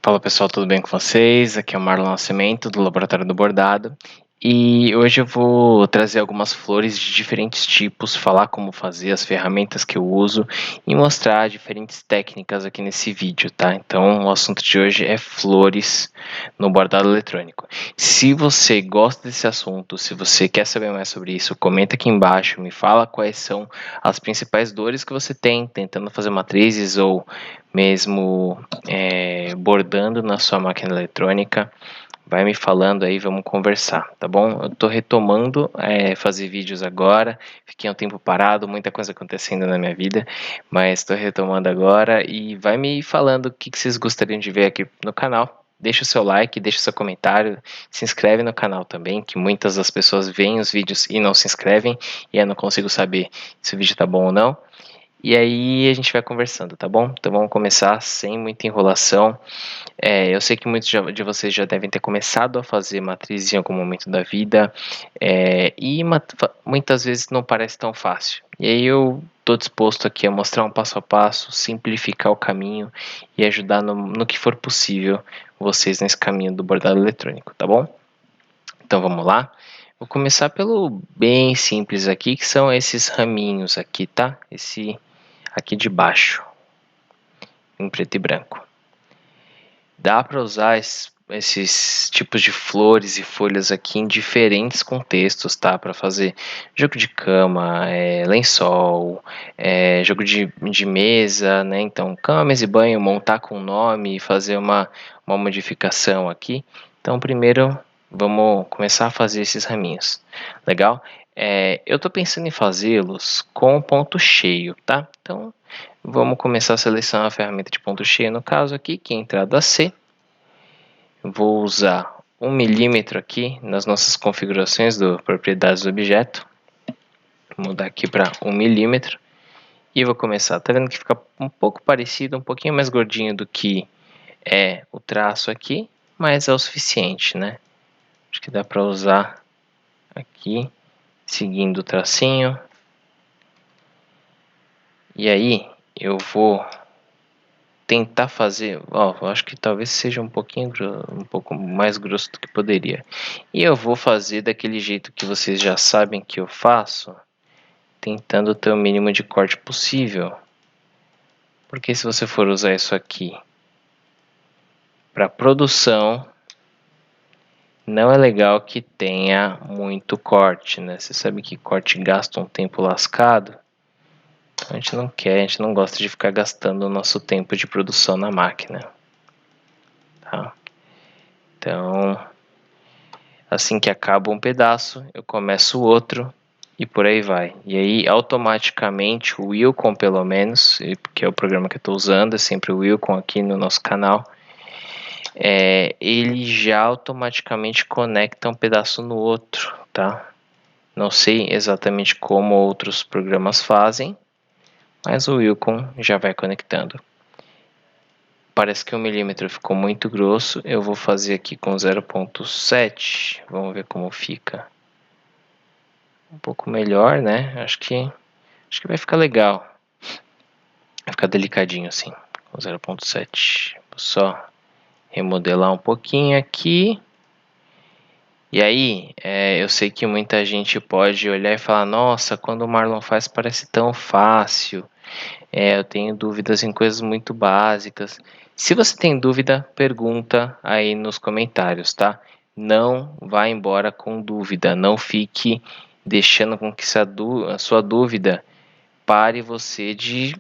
Fala pessoal, tudo bem com vocês? Aqui é o Marlon Nascimento do Laboratório do Bordado e hoje eu vou trazer algumas flores de diferentes tipos, falar como fazer, as ferramentas que eu uso e mostrar diferentes técnicas aqui nesse vídeo, tá? Então o assunto de hoje é flores no bordado eletrônico. Se você gosta desse assunto, se você quer saber mais sobre isso, comenta aqui embaixo, me fala quais são as principais dores que você tem tentando fazer matrizes ou mesmo bordando na sua máquina eletrônica. Vai me falando aí, vamos conversar, tá bom? Eu tô retomando fazer vídeos agora, fiquei um tempo parado, muita coisa acontecendo na minha vida, mas tô retomando agora e vai me falando o que vocês gostariam de ver aqui no canal. Deixa o seu like, deixa o seu comentário, se inscreve no canal também, que muitas das pessoas veem os vídeos e não se inscrevem, e eu não consigo saber se o vídeo tá bom ou não. E aí a gente vai conversando, tá bom? Então vamos começar sem muita enrolação. Eu sei que muitos de vocês já devem ter começado a fazer matriz em algum momento da vida, e muitas vezes não parece tão fácil. E aí eu estou disposto aqui a mostrar um passo a passo, simplificar o caminho e ajudar no que for possível vocês nesse caminho do bordado eletrônico, tá bom? Então vamos lá. Vou começar pelo bem simples aqui, que são esses raminhos aqui, tá? Esse aqui de baixo, em preto e branco. Dá para usar esses tipos de flores e folhas aqui em diferentes contextos, tá? Para fazer jogo de cama, lençol, jogo de mesa, né? Então, cama, mesa e banho, montar com nome e fazer uma modificação aqui. Então, primeiro, vamos começar a fazer esses raminhos. Legal? Eu estou pensando em fazê-los com ponto cheio, tá? Então, vamos começar a selecionar a ferramenta de ponto cheio, no caso aqui, que é a entrada C. Vou usar 1 milímetro aqui nas nossas configurações do propriedades do objeto. Vou mudar aqui para 1 milímetro. E vou começar. Tá vendo que fica um pouco parecido, um pouquinho mais gordinho do que é o traço aqui, mas é o suficiente, né? Acho que dá para usar aqui, seguindo o tracinho. E aí, eu vou tentar fazer, acho que talvez seja um pouco mais grosso do que poderia. E eu vou fazer daquele jeito que vocês já sabem que eu faço, tentando ter o mínimo de corte possível. Porque se você for usar isso aqui para produção, não é legal que tenha muito corte, né? Você sabe que corte gasta um tempo lascado. A gente não quer, a gente não gosta de ficar gastando o nosso tempo de produção na máquina. Tá? Então, assim que acaba um pedaço, eu começo o outro e por aí vai. E aí, automaticamente, o Wilcom, pelo menos, que é o programa que eu estou usando, é sempre o Wilcom aqui no nosso canal, ele já automaticamente conecta um pedaço no outro, tá? Não sei exatamente como outros programas fazem, mas o Wilcom já vai conectando. Parece que 1 milímetro ficou muito grosso, eu vou fazer aqui com 0.7, vamos ver como fica. Um pouco melhor, né? Acho que vai ficar legal. Vai ficar delicadinho assim, com 0.7. Vou só remodelar um pouquinho aqui. E aí, eu sei que muita gente pode olhar e falar, nossa, quando o Marlon faz parece tão fácil. Eu tenho dúvidas em coisas muito básicas. Se você tem dúvida, pergunta aí nos comentários, tá? Não vá embora com dúvida, não fique deixando com que a sua dúvida pare você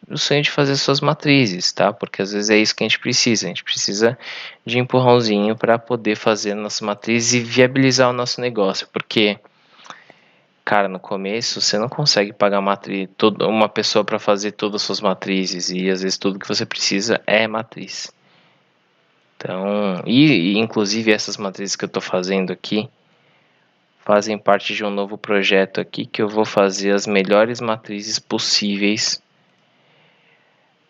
o sonho de fazer suas matrizes, tá? Porque às vezes é isso que a gente precisa de empurrãozinho para poder fazer nossa matriz e viabilizar o nosso negócio, porque cara, no começo você não consegue pagar uma pessoa para fazer todas as suas matrizes e às vezes tudo que você precisa é matriz. Então, e inclusive essas matrizes que eu estou fazendo aqui fazem parte de um novo projeto aqui que eu vou fazer as melhores matrizes possíveis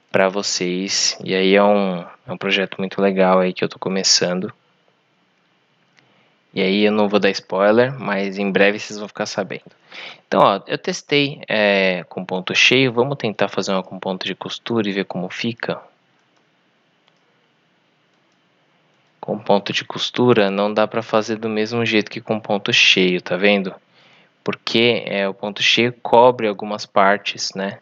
para vocês. E aí é um projeto muito legal aí que eu estou começando. E aí eu não vou dar spoiler, mas em breve vocês vão ficar sabendo. Então, ó, eu testei com ponto cheio. Vamos tentar fazer uma com ponto de costura e ver como fica. Com ponto de costura não dá para fazer do mesmo jeito que com ponto cheio, tá vendo? Porque o ponto cheio cobre algumas partes, né?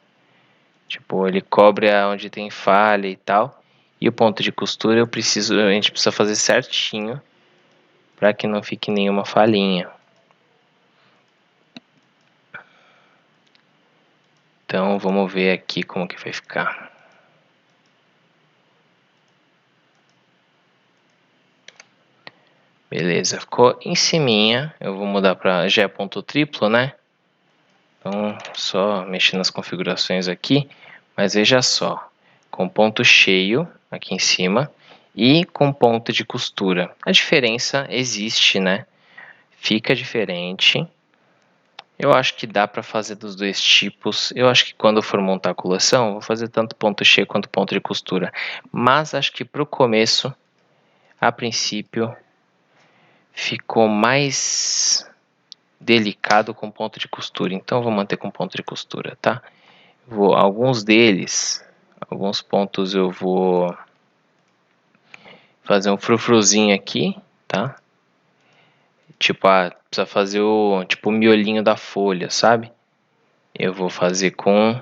Tipo, ele cobre onde tem falha e tal. E o ponto de costura a gente precisa fazer certinho para que não fique nenhuma falhinha. Então vamos ver aqui como que vai ficar. Beleza, ficou em ciminha. Eu vou mudar para já é ponto triplo, né? Então só mexer nas configurações aqui. Mas veja só, com ponto cheio aqui em cima e com ponto de costura. A diferença existe, né? Fica diferente. Eu acho que dá para fazer dos dois tipos. Eu acho que quando eu for montar a coleção, vou fazer tanto ponto cheio quanto ponto de costura. Mas acho que para o começo, a princípio, ficou mais delicado com ponto de costura. Então eu vou manter com ponto de costura, tá? Alguns pontos eu vou fazer um frufruzinho aqui, tá? Tipo, precisa fazer o miolinho da folha, sabe? Eu vou fazer com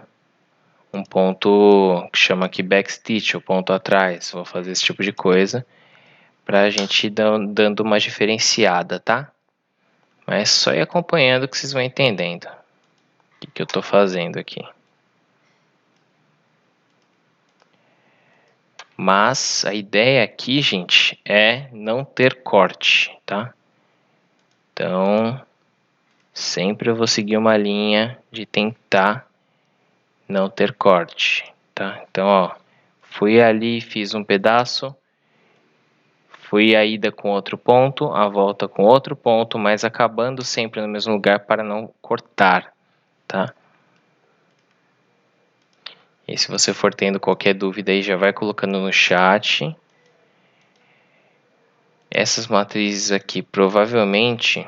um ponto que chama aqui backstitch, o ponto atrás. Vou fazer esse tipo de coisa pra gente ir dando uma diferenciada, tá? Mas só ir acompanhando que vocês vão entendendo o que eu tô fazendo aqui. Mas a ideia aqui, gente, é não ter corte, tá? Então, sempre eu vou seguir uma linha de tentar não ter corte, tá? Então, ó, fui ali, fiz um pedaço, fui a ida com outro ponto, a volta com outro ponto, mas acabando sempre no mesmo lugar para não cortar, tá? E se você for tendo qualquer dúvida aí, já vai colocando no chat. Essas matrizes aqui provavelmente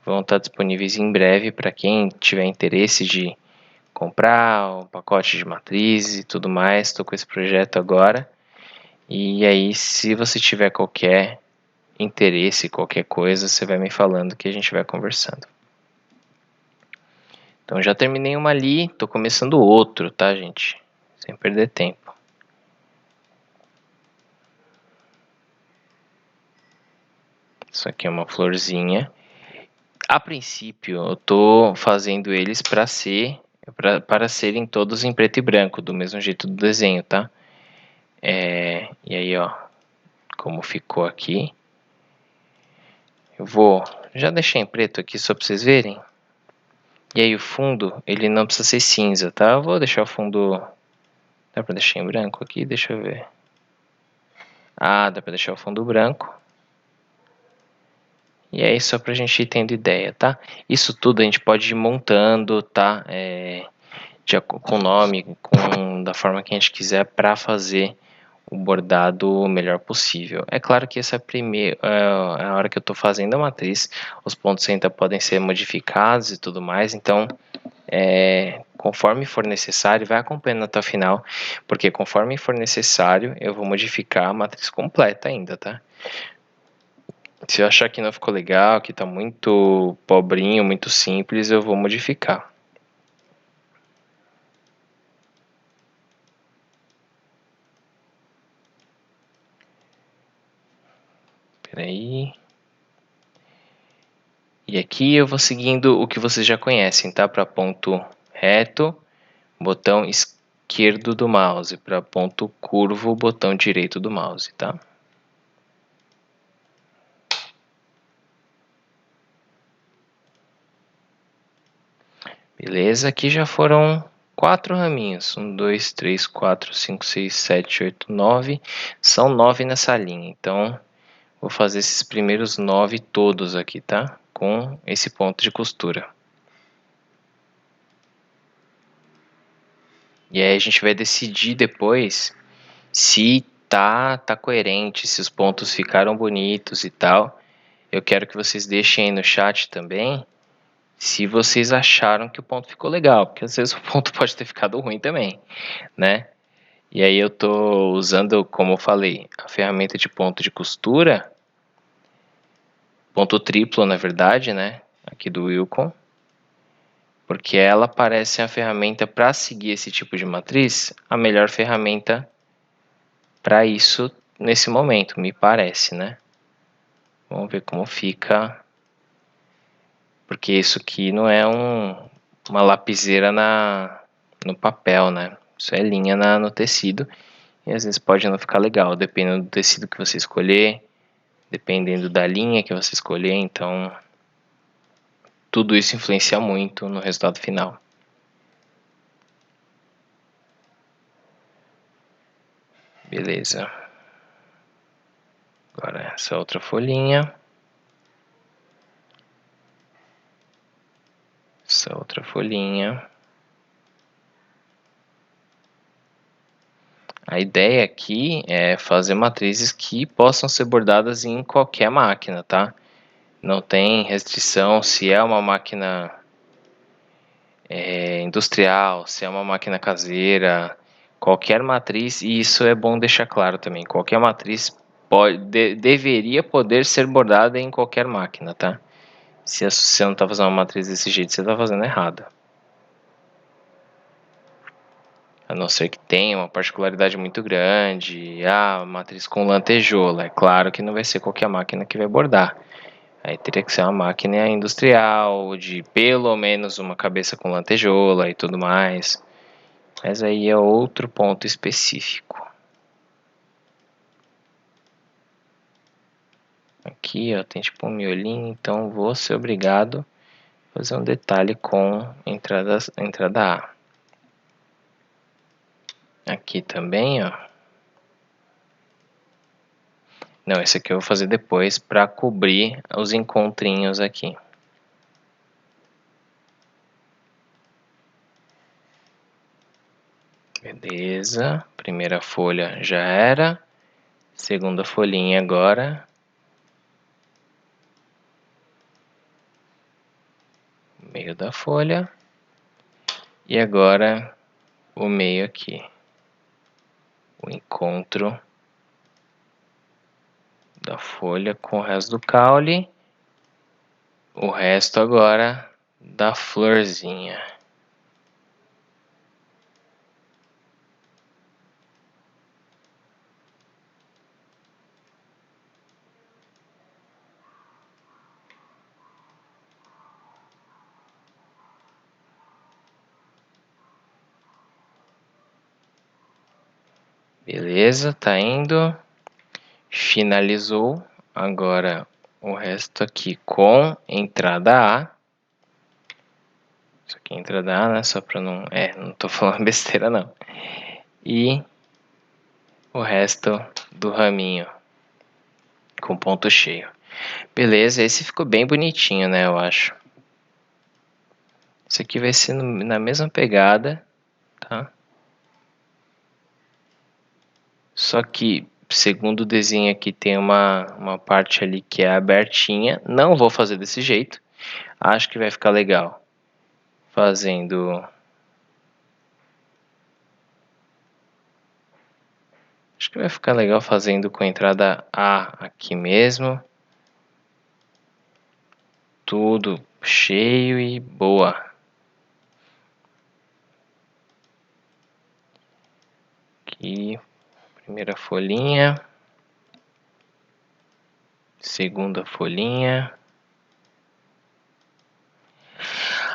vão estar disponíveis em breve para quem tiver interesse de comprar um pacote de matrizes e tudo mais. Estou com esse projeto agora. E aí, se você tiver qualquer interesse, qualquer coisa, você vai me falando que a gente vai conversando. Então já terminei uma ali, estou começando outro, tá, gente? Sem perder tempo. Isso aqui é uma florzinha. A princípio, eu estou fazendo eles para serem todos em preto e branco, do mesmo jeito do desenho, tá? E aí, ó, como ficou aqui. Eu vou já deixar em preto aqui só para vocês verem. E aí o fundo, ele não precisa ser cinza, tá? Eu vou deixar o fundo... Dá para deixar em branco aqui? Deixa eu ver. Ah, dá para deixar o fundo branco. E aí só para a gente ir tendo ideia, tá? Isso tudo a gente pode ir montando, tá? Com o nome, da forma que a gente quiser para fazer o bordado o melhor possível. É claro que essa é a hora que eu estou fazendo a matriz, os pontos ainda podem ser modificados e tudo mais, então conforme for necessário, vai acompanhando até o final, porque conforme for necessário, eu vou modificar a matriz completa ainda, tá? Se eu achar que não ficou legal, que está muito pobrinho, muito simples, eu vou modificar. Peraí. E aqui eu vou seguindo o que vocês já conhecem, tá? Para ponto reto, botão esquerdo do mouse. Para ponto curvo, botão direito do mouse, tá? Beleza, aqui já foram 4 raminhos. 1, 2, 3, 4, 5, 6, 7, 8, 9. São 9 nessa linha, então vou fazer esses primeiros 9 todos aqui, tá? Com esse ponto de costura. E aí a gente vai decidir depois se tá coerente, se os pontos ficaram bonitos e tal. Eu quero que vocês deixem aí no chat também se vocês acharam que o ponto ficou legal, porque às vezes o ponto pode ter ficado ruim também, né? E aí eu tô usando, como eu falei, a ferramenta de ponto de costura, ponto triplo na verdade, né, aqui do Wilcon, porque ela parece a ferramenta para seguir esse tipo de matriz, a melhor ferramenta para isso nesse momento, me parece, né. Vamos ver como fica, porque isso aqui não é uma lapiseira no papel, né, isso é linha no tecido, e às vezes pode não ficar legal, dependendo do tecido que você escolher, dependendo da linha que você escolher, então tudo isso influencia muito no resultado final. Beleza. Agora essa outra folhinha. Essa outra folhinha. A ideia aqui é fazer matrizes que possam ser bordadas em qualquer máquina, tá? Não tem restrição se é uma máquina industrial, se é uma máquina caseira, qualquer matriz, e isso é bom deixar claro também, qualquer matriz deveria poder ser bordada em qualquer máquina, tá? Se você não está fazendo uma matriz desse jeito, você está fazendo errado. A não ser que tenha uma particularidade muito grande, matriz com lantejoula, é claro que não vai ser qualquer máquina que vai bordar. Aí teria que ser uma máquina industrial, de pelo menos uma cabeça com lantejoula e tudo mais. Mas aí é outro ponto específico. Aqui ó, tem tipo um miolinho, então vou ser obrigado a fazer um detalhe com entrada A. Aqui também, ó. Não, esse aqui eu vou fazer depois para cobrir os encontrinhos aqui. Beleza, primeira folha já era. Segunda folhinha agora. Meio da folha. E agora o meio aqui. O encontro da folha com o resto do caule. O resto agora da florzinha. Beleza, tá indo. Finalizou. Agora o resto aqui com entrada A. Isso aqui é entrada A, né? Só pra não... não tô falando besteira não. E o resto do raminho com ponto cheio. Beleza, esse ficou bem bonitinho, né? Eu acho. Esse aqui vai ser na mesma pegada, tá? Só que, segundo o desenho aqui, tem uma parte ali que é abertinha. Não vou fazer desse jeito. Acho que vai ficar legal fazendo... Acho que vai ficar legal fazendo com a entrada A aqui mesmo. Tudo cheio e boa. Aqui, primeira folhinha. Segunda folhinha.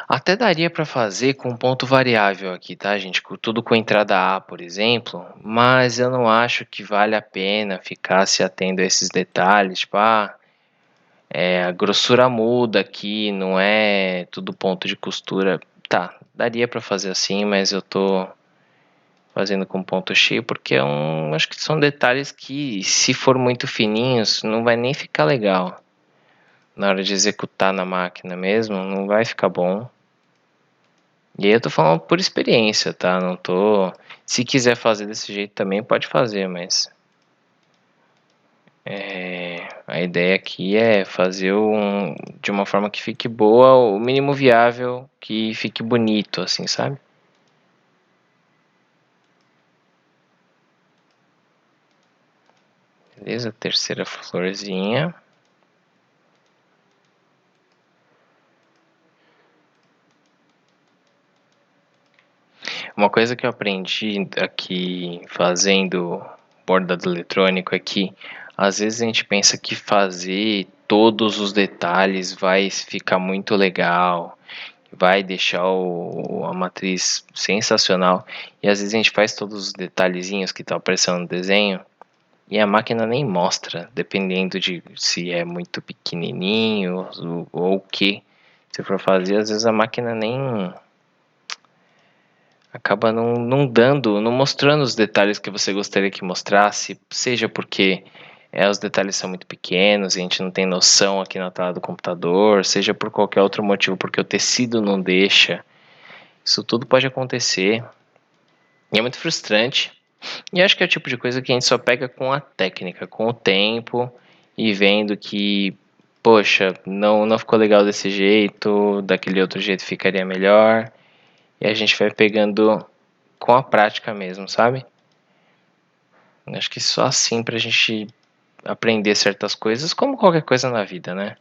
Até daria para fazer com ponto variável aqui, tá, gente? Tudo com entrada A, por exemplo, mas eu não acho que vale a pena ficar se atendo a esses detalhes, tipo, a grossura muda aqui, não é tudo ponto de costura. Tá, daria para fazer assim, mas eu tô fazendo com ponto cheio porque acho que são detalhes que, se for muito fininhos, não vai nem ficar legal. Na hora de executar na máquina mesmo, não vai ficar bom. E aí eu tô falando por experiência, tá? Não tô... Se quiser fazer desse jeito também, pode fazer, mas... A ideia aqui é fazer de uma forma que fique boa, o mínimo viável, que fique bonito, assim, sabe? Beleza, terceira florzinha. Uma coisa que eu aprendi aqui fazendo bordado eletrônico é que às vezes a gente pensa que fazer todos os detalhes vai ficar muito legal, vai deixar a matriz sensacional, e às vezes a gente faz todos os detalhezinhos que estão aparecendo no desenho e a máquina nem mostra, dependendo de se é muito pequenininho ou o que você for fazer, às vezes a máquina nem acaba não dando, não mostrando os detalhes que você gostaria que mostrasse, seja porque os detalhes são muito pequenos e a gente não tem noção aqui na tela do computador, seja por qualquer outro motivo, porque o tecido não deixa. Isso tudo pode acontecer e é muito frustrante. E acho que é o tipo de coisa que a gente só pega com a técnica, com o tempo e vendo que, poxa, não ficou legal desse jeito, daquele outro jeito ficaria melhor. E a gente vai pegando com a prática mesmo, sabe? Acho que só assim pra gente aprender certas coisas, como qualquer coisa na vida, né?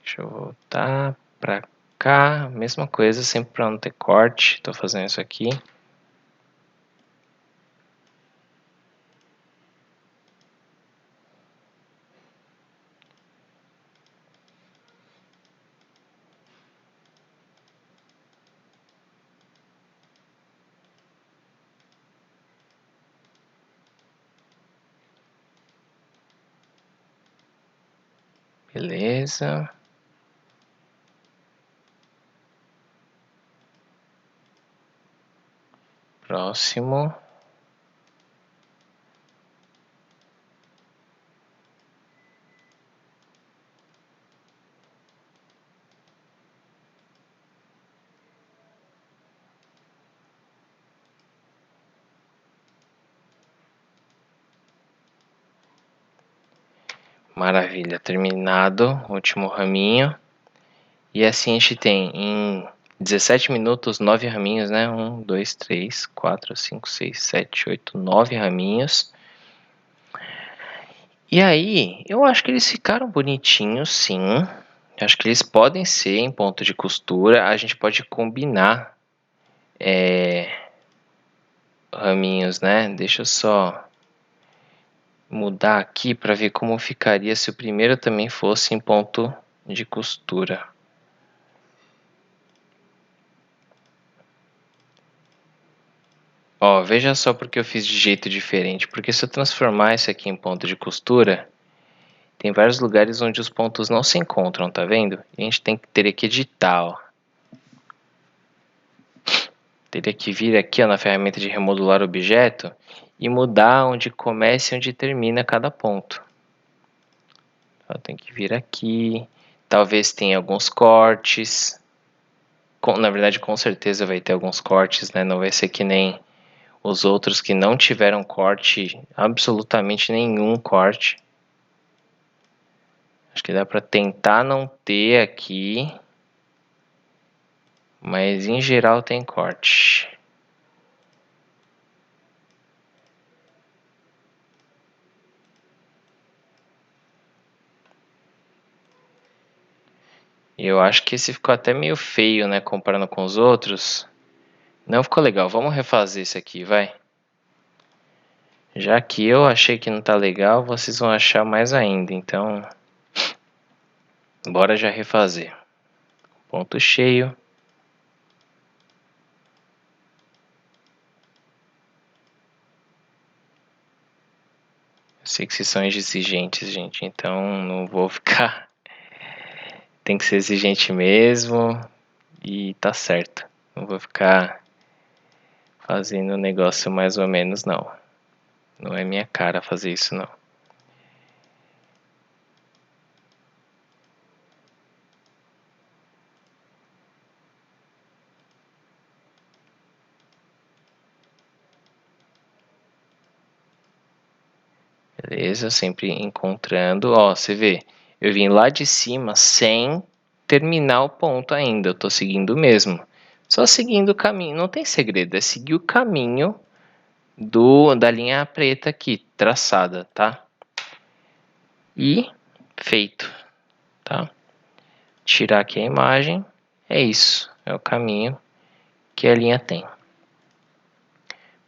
Deixa eu voltar pra cá, mesma coisa, sempre pra não ter corte, tô fazendo isso aqui. Beleza. Próximo. Maravilha, terminado o último raminho. E assim a gente tem em 17 minutos 9 raminhos, né? 1, 2, 3, 4, 5, 6, 7, 8, 9 raminhos. E aí, eu acho que eles ficaram bonitinhos, sim. Eu acho que eles podem ser em ponto de costura. A gente pode combinar raminhos, né? Deixa eu só mudar aqui para ver como ficaria se o primeiro também fosse em ponto de costura. Ó, veja só porque eu fiz de jeito diferente. Porque se eu transformar isso aqui em ponto de costura, tem vários lugares onde os pontos não se encontram, tá vendo? E a gente teria que editar, ó. Teria que vir aqui, ó, na ferramenta de remodular objeto e mudar onde começa e onde termina cada ponto. Então, tem que vir aqui. Talvez tenha alguns cortes. Na verdade, com certeza vai ter alguns cortes, né? Não vai ser que nem os outros que não tiveram corte, absolutamente nenhum corte. Acho que dá para tentar não ter aqui, mas em geral tem corte. Eu acho que esse ficou até meio feio, né, comparando com os outros. Não ficou legal, vamos refazer isso aqui, vai. Já que eu achei que não tá legal, vocês vão achar mais ainda, então bora já refazer. Ponto cheio. Eu sei que vocês são exigentes, gente, então não vou ficar. Tem que ser exigente mesmo e tá certo. Não vou ficar fazendo um negócio mais ou menos, não. Não é minha cara fazer isso, não. Beleza, sempre encontrando. Ó, você vê, eu vim lá de cima sem terminar o ponto ainda. Eu tô seguindo o mesmo. Só seguindo o caminho, não tem segredo, é seguir o caminho da linha preta aqui, traçada, tá? E feito, tá? Tirar aqui a imagem, é isso, é o caminho que a linha tem.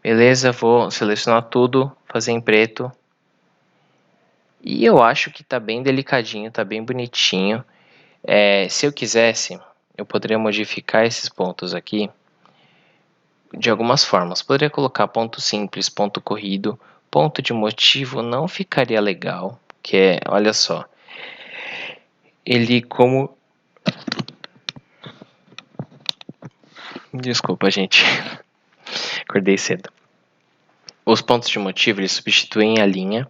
Beleza, vou selecionar tudo, fazer em preto. E eu acho que tá bem delicadinho, tá bem bonitinho. Se eu quisesse, eu poderia modificar esses pontos aqui de algumas formas. Poderia colocar ponto simples, ponto corrido, ponto de motivo não ficaria legal, que é, olha só, ele como... Desculpa, gente, acordei cedo. Os pontos de motivo, eles substituem a linha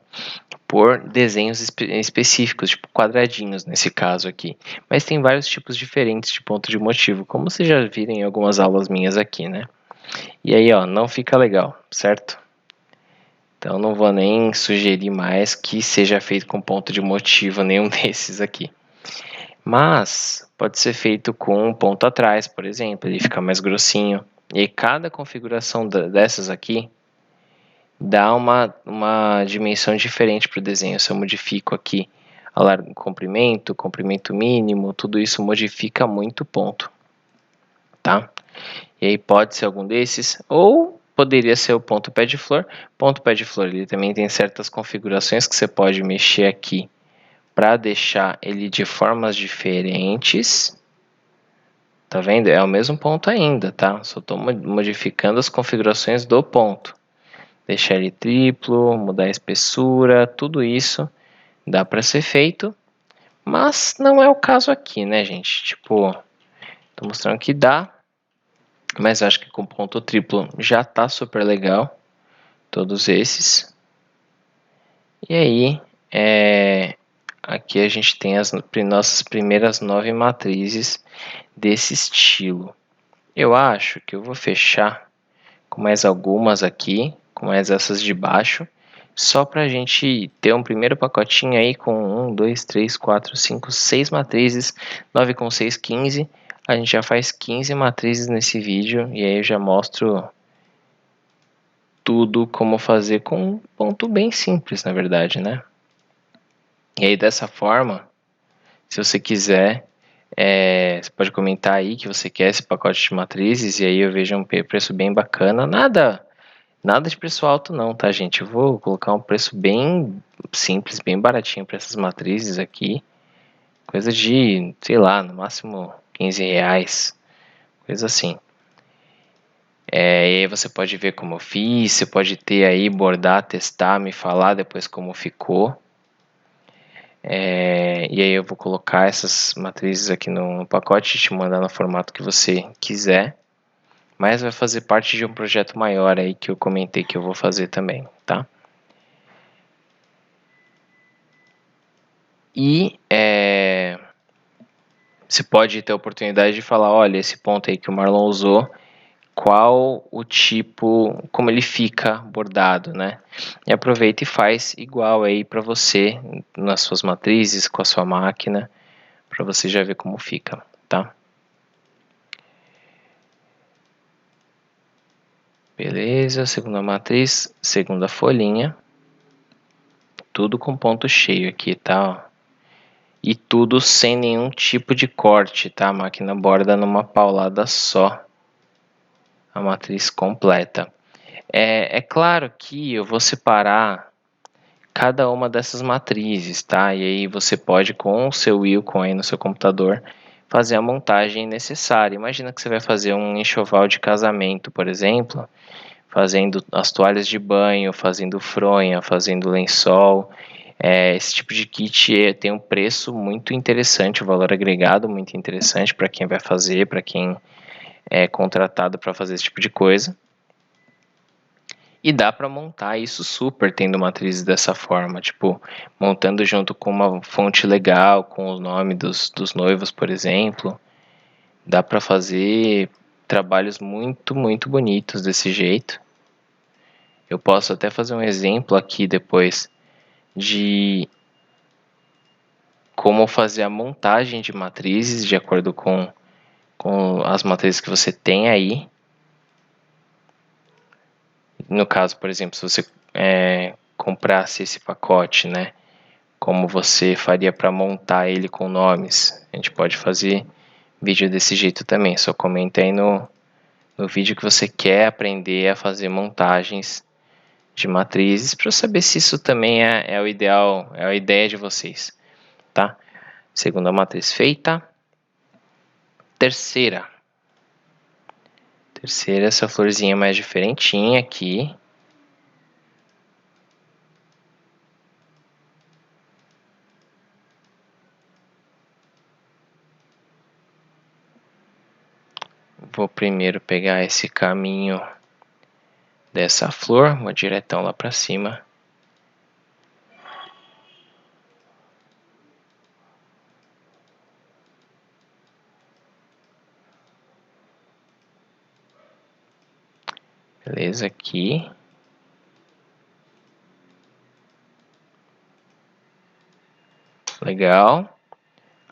por desenhos específicos, tipo quadradinhos nesse caso aqui. Mas tem vários tipos diferentes de ponto de motivo, como vocês já viram em algumas aulas minhas aqui, né? E aí, ó, não fica legal, certo? Então não vou nem sugerir mais que seja feito com ponto de motivo nenhum desses aqui. Mas pode ser feito com um ponto atrás, por exemplo, ele fica mais grossinho. E cada configuração dessas aqui dá uma dimensão diferente para o desenho. Se eu modifico aqui comprimento mínimo, tudo isso modifica muito o ponto, tá? E aí pode ser algum desses, ou poderia ser o ponto pé de flor. Ponto pé de flor, ele também tem certas configurações que você pode mexer aqui para deixar ele de formas diferentes. Tá vendo? É o mesmo ponto ainda, tá? Só estou modificando as configurações do ponto. Deixar ele triplo, mudar a espessura, tudo isso dá para ser feito, mas não é o caso aqui, né, gente? Tipo, tô mostrando que dá, mas acho que com ponto triplo já tá super legal, todos esses. E aí, aqui a gente tem as nossas primeiras 9 matrizes desse estilo. Eu acho que eu vou fechar com mais algumas aqui, com mais essas de baixo, só para a gente ter um primeiro pacotinho aí com 1, 2, 3, 4, 5, 6 matrizes, 9 com 6, 15. A gente já faz 15 matrizes nesse vídeo e aí eu já mostro tudo como fazer com um ponto bem simples, na verdade, né? E aí dessa forma, se você quiser, você pode comentar aí que você quer esse pacote de matrizes e aí eu vejo um preço bem bacana. Nada de preço alto não, tá, gente? Eu vou colocar um preço bem simples, bem baratinho para essas matrizes aqui. Coisa de, sei lá, no máximo 15 reais. Coisa assim. E aí você pode ver como eu fiz, você pode ter aí, bordar, testar, me falar depois como ficou. E aí eu vou colocar essas matrizes aqui no pacote e te mandar no formato que você quiser. Mas vai fazer parte de um projeto maior aí que eu comentei que eu vou fazer também, tá? E você pode ter a oportunidade de falar, olha, esse ponto aí que o Marlon usou, qual o tipo, como ele fica bordado, né? E aproveita e faz igual aí para você, nas suas matrizes, com a sua máquina, para você já ver como fica, tá? Beleza, segunda matriz, segunda folhinha, tudo com ponto cheio aqui, tá? E tudo sem nenhum tipo de corte, tá? A máquina borda numa paulada só a matriz completa. É claro que eu vou separar cada uma dessas matrizes, tá? E aí você pode, com o seu Wilcon aí no seu computador, fazer a montagem necessária. Imagina que você vai fazer um enxoval de casamento, por exemplo, fazendo as toalhas de banho, fazendo fronha, fazendo lençol. Esse tipo de kit tem um preço muito interessante, um valor agregado muito interessante para quem vai fazer, para quem é contratado para fazer esse tipo de coisa. E dá para montar isso super tendo matrizes dessa forma, tipo, montando junto com uma fonte legal, com o nome dos noivos, por exemplo. Dá para fazer trabalhos muito, muito bonitos desse jeito. Eu posso até fazer um exemplo aqui depois de como fazer a montagem de matrizes de acordo com com as matrizes que você tem aí. No caso, por exemplo, se você comprasse esse pacote, né? Como você faria para montar ele com nomes. A gente pode fazer vídeo desse jeito também. Só comenta aí no vídeo que você quer aprender a fazer montagens de matrizes para saber se isso também é o ideal, é a ideia de vocês, tá? Segunda matriz feita. Terceira, essa florzinha mais diferentinha aqui. Vou primeiro pegar esse caminho dessa flor, vou diretão lá para cima. Beleza, aqui. Legal.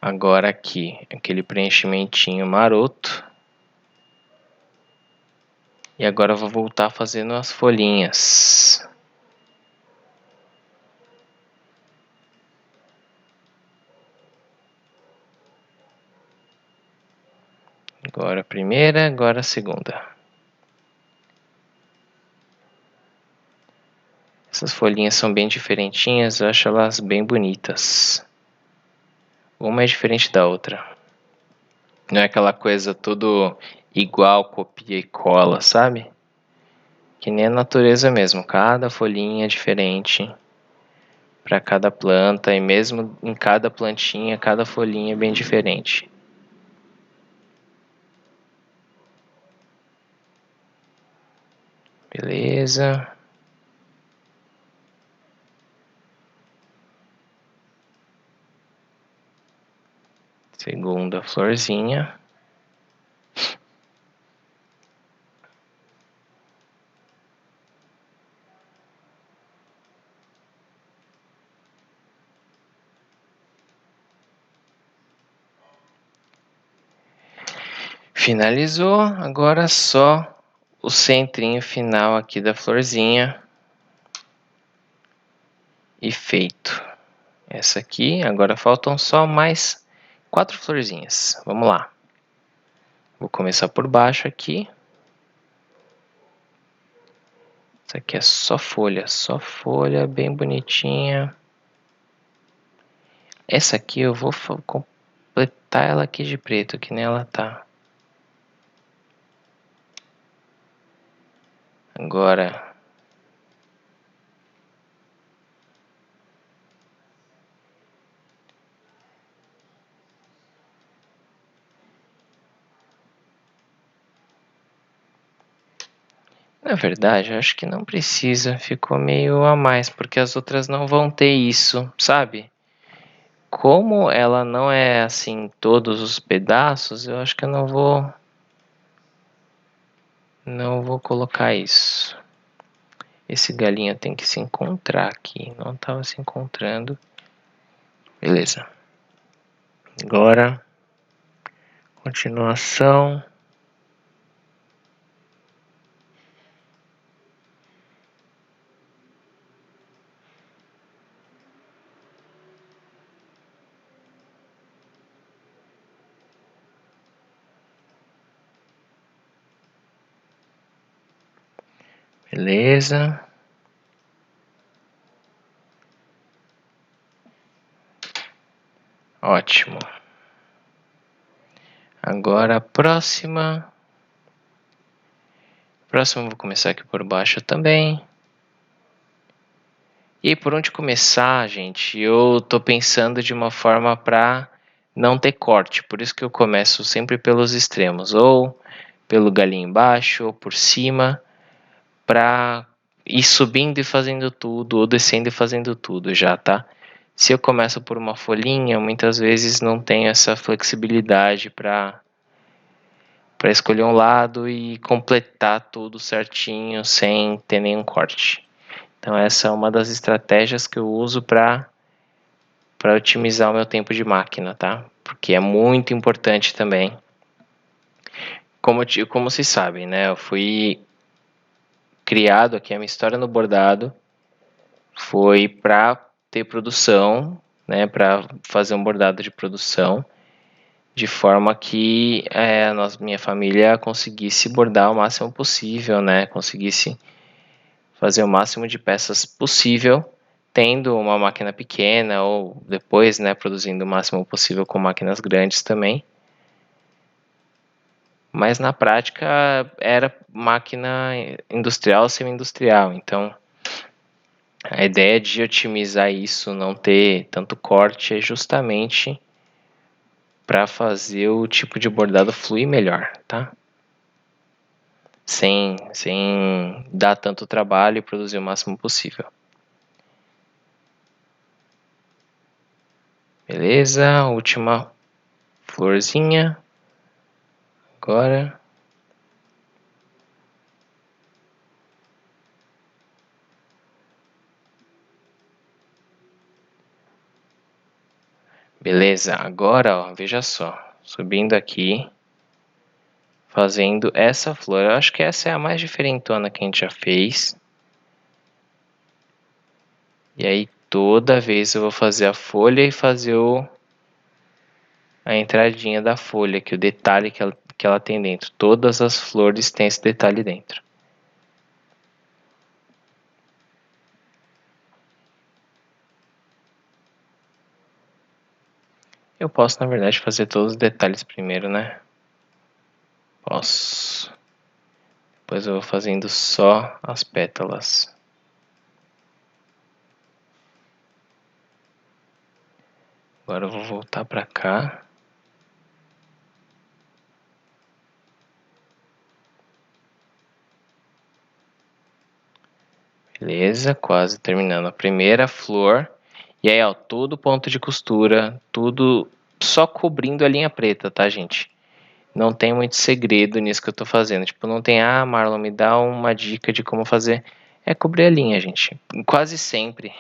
Agora aqui, aquele preenchimentinho maroto. E agora eu vou voltar fazendo as folhinhas. Agora a primeira, agora a segunda. Essas folhinhas são bem diferentinhas, eu acho elas bem bonitas. Uma é diferente da outra. Não é aquela coisa tudo igual, copia e cola, sabe? Que nem a natureza mesmo, cada folhinha é diferente para cada planta e mesmo em cada plantinha, cada folhinha é bem diferente. Beleza. Segunda florzinha. Finalizou, agora só o centrinho final aqui da florzinha. E feito. Essa aqui, agora faltam só mais 4 florzinhas. Vamos lá. Vou começar por baixo aqui. Essa aqui é só folha bem bonitinha. Essa aqui eu vou completar ela aqui de preto, que nem ela tá. Agora, na verdade, eu acho que não precisa, ficou meio a mais, porque as outras não vão ter isso, sabe? Como ela não é assim todos os pedaços, eu acho que eu não vou colocar isso. Esse galinho tem que se encontrar aqui, não estava se encontrando. Beleza. Agora, continuação. Beleza. Ótimo. Agora a próxima. Próximo eu vou começar aqui por baixo também. E por onde começar, gente, eu tô pensando de uma forma para não ter corte. Por isso que eu começo sempre pelos extremos. Ou pelo galinho embaixo, ou por cima. Para ir subindo e fazendo tudo, ou descendo e fazendo tudo já, tá? Se eu começo por uma folhinha, muitas vezes não tenho essa flexibilidade para escolher um lado e completar tudo certinho sem ter nenhum corte. Então essa é uma das estratégias que eu uso para otimizar o meu tempo de máquina, tá? Porque é muito importante também Como vocês sabem, né? Eu fui criado aqui, a minha história no bordado foi para ter produção, né? Para fazer um bordado de produção, de forma que minha família conseguisse bordar o máximo possível, né? Conseguisse fazer o máximo de peças possível, tendo uma máquina pequena ou depois, né, produzindo o máximo possível com máquinas grandes também. Mas na prática era máquina industrial, semi-industrial. Então a ideia de otimizar isso, não ter tanto corte, é justamente para fazer o tipo de bordado fluir melhor, tá? Sem dar tanto trabalho e produzir o máximo possível. Beleza, última florzinha. Agora. Beleza, agora ó, veja só. Subindo aqui. Fazendo essa flor. Eu acho que essa é a mais diferentona que a gente já fez. E aí toda vez eu vou fazer a folha e fazer a entradinha da folha, que o detalhe que ela tem dentro. Todas as flores têm esse detalhe dentro. Eu posso, na verdade, fazer todos os detalhes primeiro, né? Posso. Depois eu vou fazendo só as pétalas. Agora eu vou voltar para cá. Beleza, quase terminando a primeira flor. E aí, ó, todo ponto de costura, tudo só cobrindo a linha preta, tá, gente? Não tem muito segredo nisso que eu tô fazendo. Tipo, não tem, Marlon, me dá uma dica de como fazer. É cobrir a linha, gente. Quase sempre,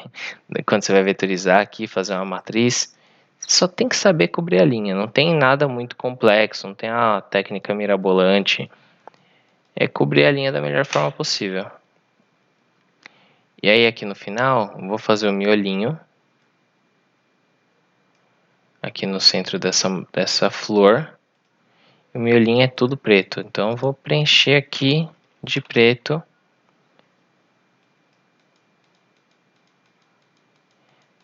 quando você vai vetorizar aqui, fazer uma matriz, só tem que saber cobrir a linha. Não tem nada muito complexo, não tem a técnica mirabolante. É cobrir a linha da melhor forma possível. E aí, aqui no final, vou fazer o miolinho. Aqui no centro dessa flor. O miolinho é tudo preto, então eu vou preencher aqui de preto.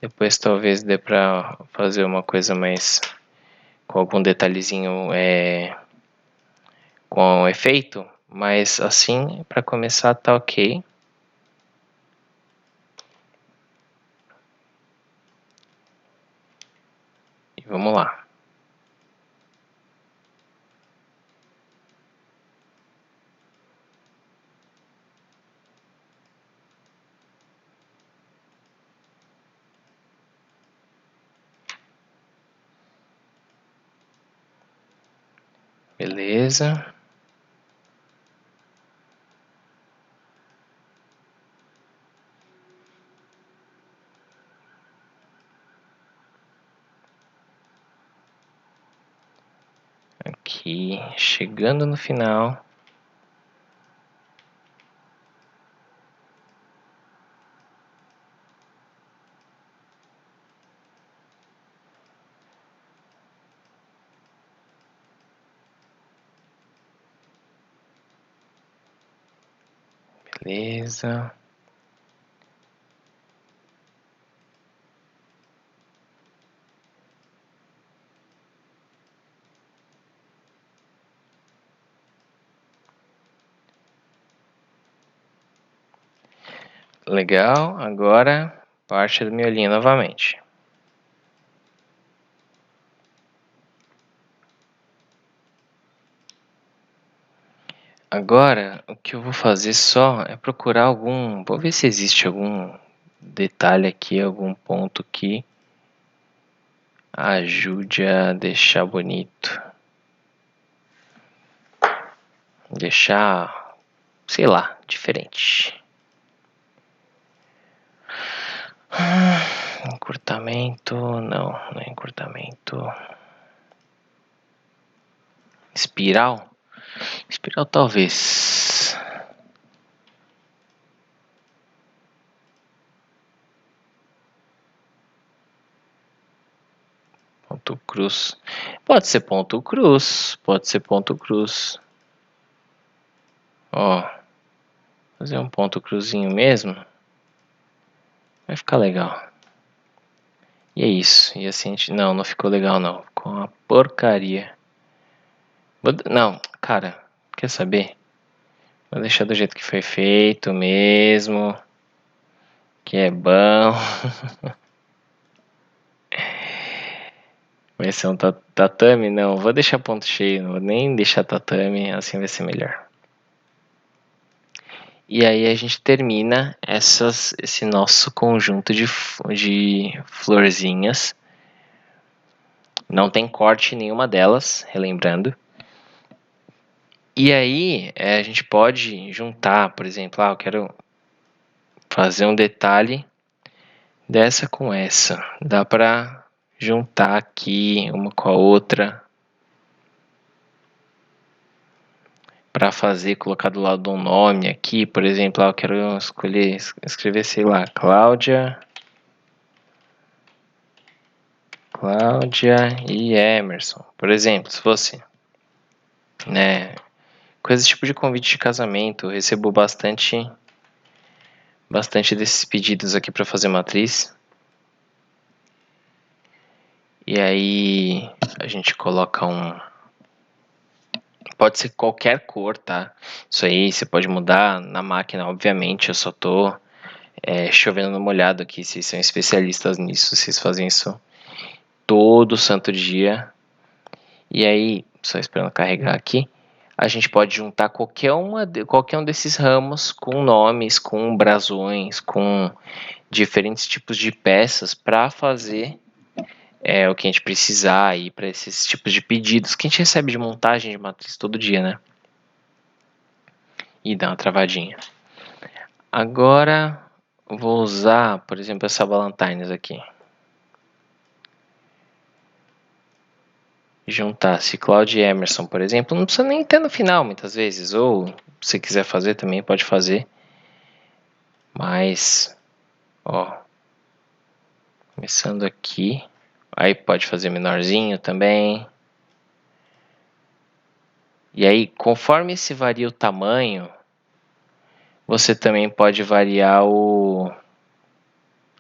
Depois talvez dê pra fazer uma coisa mais com algum detalhezinho com efeito, mas assim, para começar tá ok. E vamos lá. Beleza. Aqui, chegando no final. Beleza. Legal, agora parte do miolinho novamente. Agora, o que eu vou fazer só é procurar algum... Vou ver se existe algum detalhe aqui, algum ponto que ajude a deixar bonito. Deixar, sei lá, diferente. Encurtamento, não é encurtamento. Espiral? Espiral talvez. Ponto cruz. Pode ser ponto cruz. Pode ser ponto cruz. Ó. Fazer um ponto cruzinho mesmo. Vai ficar legal. E é isso. E assim a gente... Não, não ficou legal não. Ficou uma porcaria. Não, cara. Quer saber? Vou deixar do jeito que foi feito mesmo. Que é bom. Vai ser um tatame? Não, vou deixar ponto cheio. Não vou nem deixar tatame. Assim vai ser melhor. E aí a gente termina esse nosso conjunto de florzinhas. Não tem corte em nenhuma delas, relembrando. E aí a gente pode juntar, por exemplo, eu quero fazer um detalhe dessa com essa. Dá para juntar aqui uma com a outra. Para fazer, colocar do lado um nome aqui, por exemplo, eu quero escrever, sei lá, Cláudia e Emerson, por exemplo, se fosse, né, com esse tipo de convite de casamento, eu recebo bastante desses pedidos aqui para fazer matriz. E aí a gente coloca pode ser qualquer cor, tá? Isso aí você pode mudar na máquina, obviamente, eu só tô chovendo no molhado aqui, vocês são especialistas nisso, vocês fazem isso todo santo dia. E aí, só esperando carregar aqui, a gente pode juntar qualquer um desses ramos com nomes, com brasões, com diferentes tipos de peças para fazer o que a gente precisar aí para esses tipos de pedidos que a gente recebe de montagem de matriz todo dia, né? E dá uma travadinha. Agora vou usar, por exemplo, essa Ballantines aqui. Juntar-se Cláudia e Emerson, por exemplo, não precisa nem ter no final muitas vezes, ou se quiser fazer também pode fazer. Mas, ó, começando aqui, aí pode fazer menorzinho também. E aí, conforme se varia o tamanho, você também pode variar o...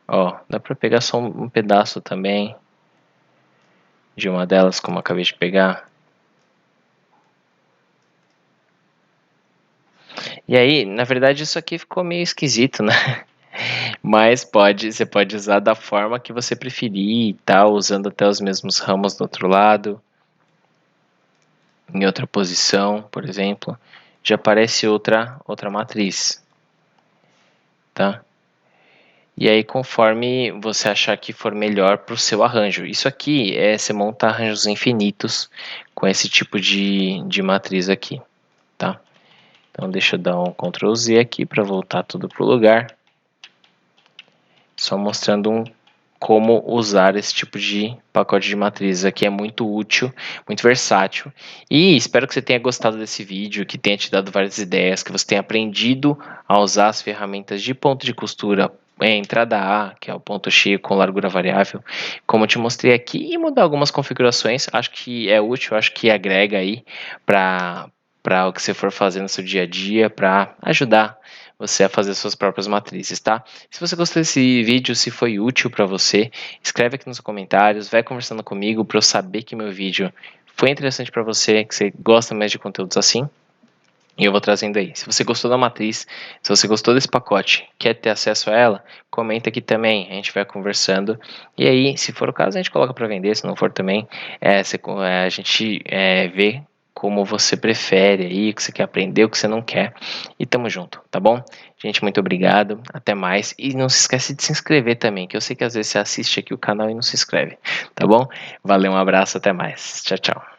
Ó, dá pra pegar só um pedaço também de uma delas, como eu acabei de pegar. E aí, na verdade, isso aqui ficou meio esquisito, né? Mas você pode usar da forma que você preferir e tal, usando até os mesmos ramos do outro lado. Em outra posição, por exemplo, já aparece outra matriz, tá? E aí, conforme você achar que for melhor para o seu arranjo. Isso aqui você monta arranjos infinitos com esse tipo de matriz aqui, tá? Então, deixa eu dar um Ctrl Z aqui para voltar tudo para o lugar. Só mostrando como usar esse tipo de pacote de matrizes aqui. É muito útil, muito versátil. E espero que você tenha gostado desse vídeo, que tenha te dado várias ideias, que você tenha aprendido a usar as ferramentas de ponto de costura, entrada A, que é o ponto cheio com largura variável, como eu te mostrei aqui, e mudar algumas configurações. Acho que é útil, acho que agrega aí para o que você for fazer no seu dia a dia, para ajudar você a fazer suas próprias matrizes, tá? Se você gostou desse vídeo, se foi útil para você, escreve aqui nos comentários, vai conversando comigo para eu saber que meu vídeo foi interessante para você, que você gosta mais de conteúdos assim. E eu vou trazendo aí. Se você gostou da matriz, se você gostou desse pacote, quer ter acesso a ela, comenta aqui também. A gente vai conversando. E aí, se for o caso, a gente coloca para vender. Se não for também, a gente vê como você prefere aí, o que você quer aprender, o que você não quer. E tamo junto, tá bom? Gente, muito obrigado. Até mais. E não se esquece de se inscrever também, que eu sei que às vezes você assiste aqui o canal e não se inscreve, tá bom? Valeu, um abraço, até mais. Tchau, tchau.